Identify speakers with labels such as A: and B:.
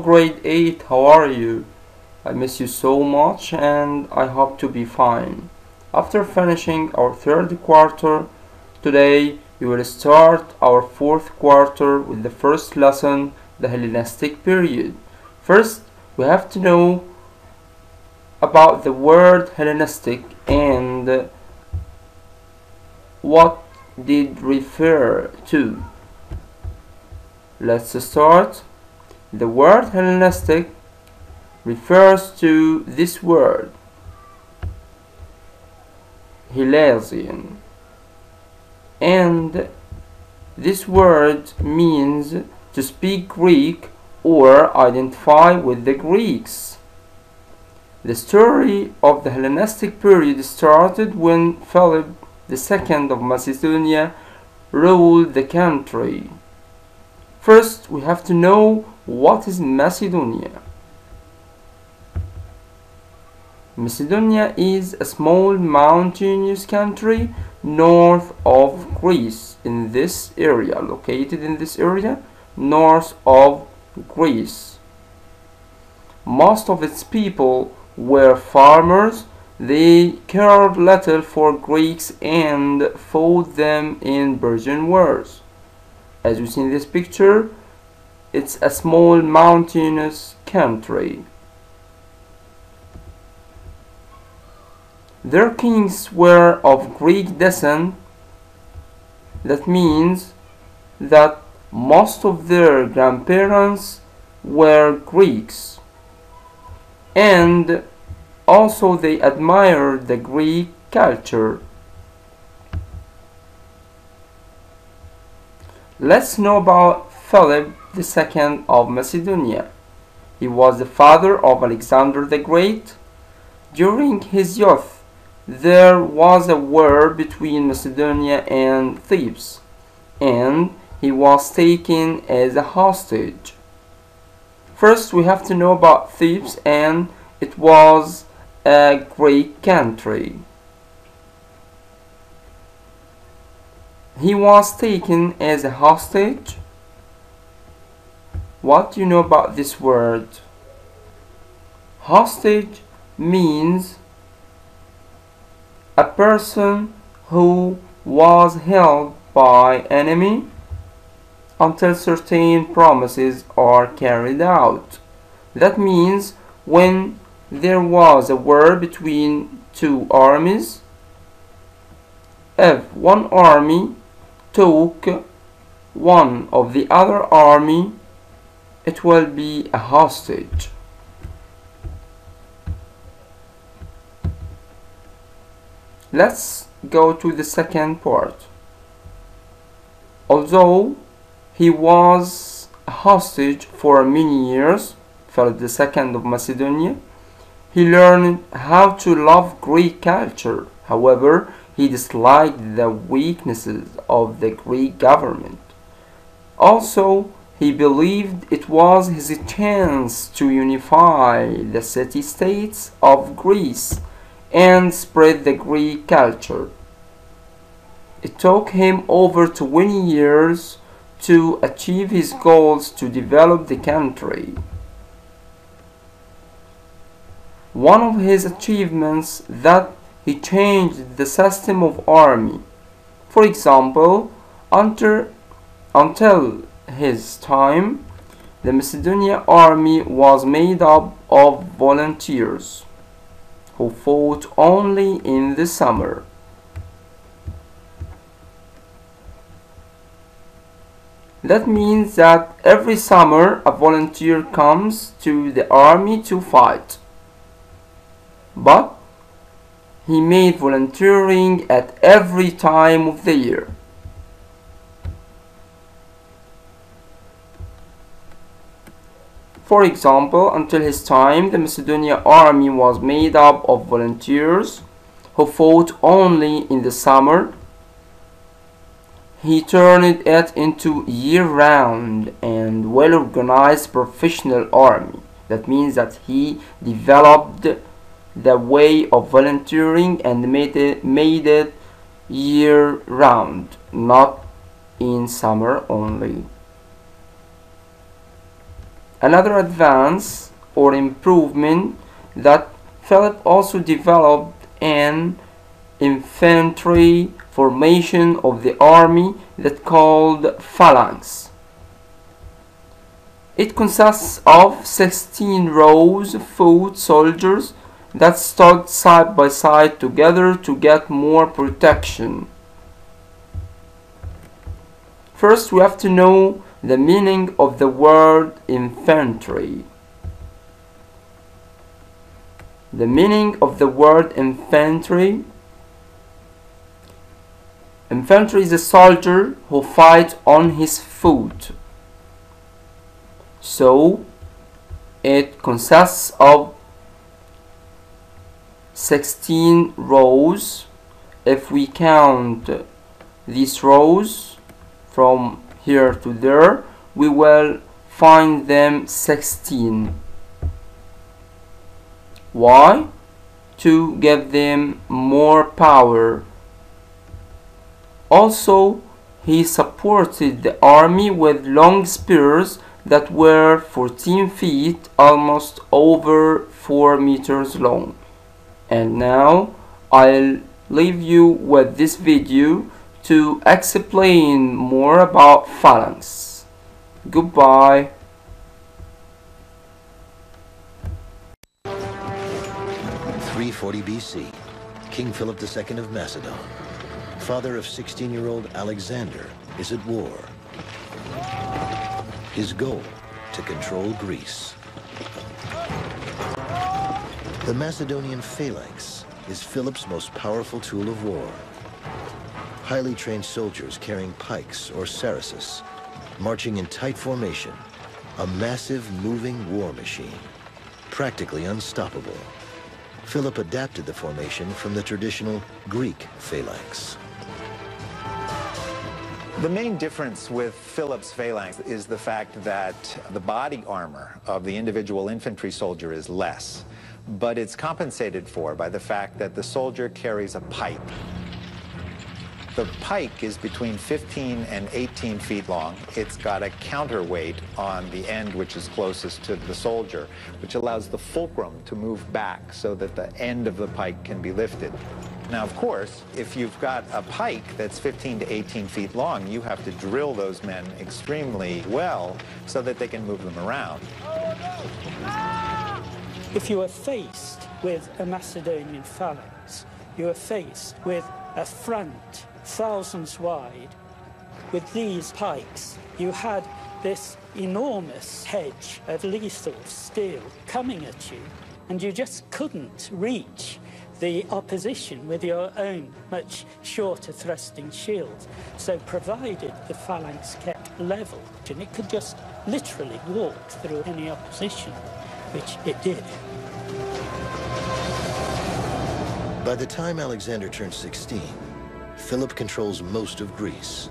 A: grade 8, how are you? I miss you so much and I hope to be fine. After finishing our third quarter, today we will start our fourth quarter with the first lesson, the Hellenistic period. First, we have to know about the word Hellenistic and what did refer to. Let's start. The word Hellenistic refers to this word, Hellesian, and this word means to speak Greek or identify with the Greeks. The story of the Hellenistic period started when Philip II of Macedonia ruled the country. First, we have to know what is Macedonia. Macedonia is a small mountainous country north of Greece, located in this area, north of Greece. Most of its people were farmers. They cared little for Greeks and fought them in Persian wars. As you see in this picture, it's a small mountainous country. Their kings were of Greek descent. That means that most of their grandparents were Greeks, and also they admired the Greek culture. Let's know about Philip II of Macedonia. He was the father of Alexander the Great. During his youth, there was a war between Macedonia and Thebes, and he was taken as a hostage. First, we have to know about Thebes, and it was a Greek country. He was taken as a hostage. What do you know about this word? Hostage means a person who was held by enemy until certain promises are carried out. That means when there was a war between two armies, if one army took one of the other army, it will be a hostage. Let's go to the second part. Although he was a hostage for many years, Philip II of Macedonia, he learned how to love Greek culture. However, he disliked the weaknesses of the Greek government. Also, he believed it was his chance to unify the city-states of Greece and spread the Greek culture. It took him over 20 years to achieve his goals to develop the country. One of his achievements that he changed the system of army. For example, until his time, the Macedonian army was made up of volunteers who fought only in the summer. That means that every summer a volunteer comes to the army to fight. But he made volunteering at every time of the year. For example, until his time, the Macedonian army was made up of volunteers who fought only in the summer. He turned it into year-round and well-organized professional army. That means that he developed the way of volunteering and made it year-round, not in summer only. Another advance or improvement that Philip also developed an infantry formation of the army that called phalanx. It consists of 16 rows of foot soldiers that stood side by side together to get more protection. First, we have to know the meaning of the word infantry. The meaning of the word infantry. Infantry is a soldier who fights on his foot. So, it consists of 16 rows. If we count these rows from here to there, we will find them 16. Why? To give them more power. Also, he supported the army with long spears that were 14 feet, almost over 4 meters long. And now I'll leave you with this video to explain more about phalanx. Goodbye.
B: 340 BC, King Philip II of Macedon, father of 16-year-old Alexander, is at war. His goal, to control Greece. The Macedonian phalanx is Philip's most powerful tool of war. Highly trained soldiers carrying pikes or sarissas, marching in tight formation, a massive moving war machine, practically unstoppable. Philip adapted the formation from the traditional Greek phalanx.
C: The main difference with Philip's phalanx is the fact that the body armor of the individual infantry soldier is less, but it's compensated for by the fact that the soldier carries a pike. The pike is between 15 and 18 feet long. It's got a counterweight on the end which is closest to the soldier, which allows the fulcrum to move back so that the end of the pike can be lifted. Now, of course, if you've got a pike that's 15 to 18 feet long, you have to drill those men extremely well so that they can move them around.
D: If you are faced with a Macedonian phalanx, you are faced with a front thousands wide. With these pikes, you had this enormous hedge of lethal steel coming at you, and you just couldn't reach the opposition with your own much shorter thrusting shields. So provided the phalanx kept level, and it could just literally walk through any opposition, which it did.
B: By the time Alexander turned 16, Philip controls most of Greece.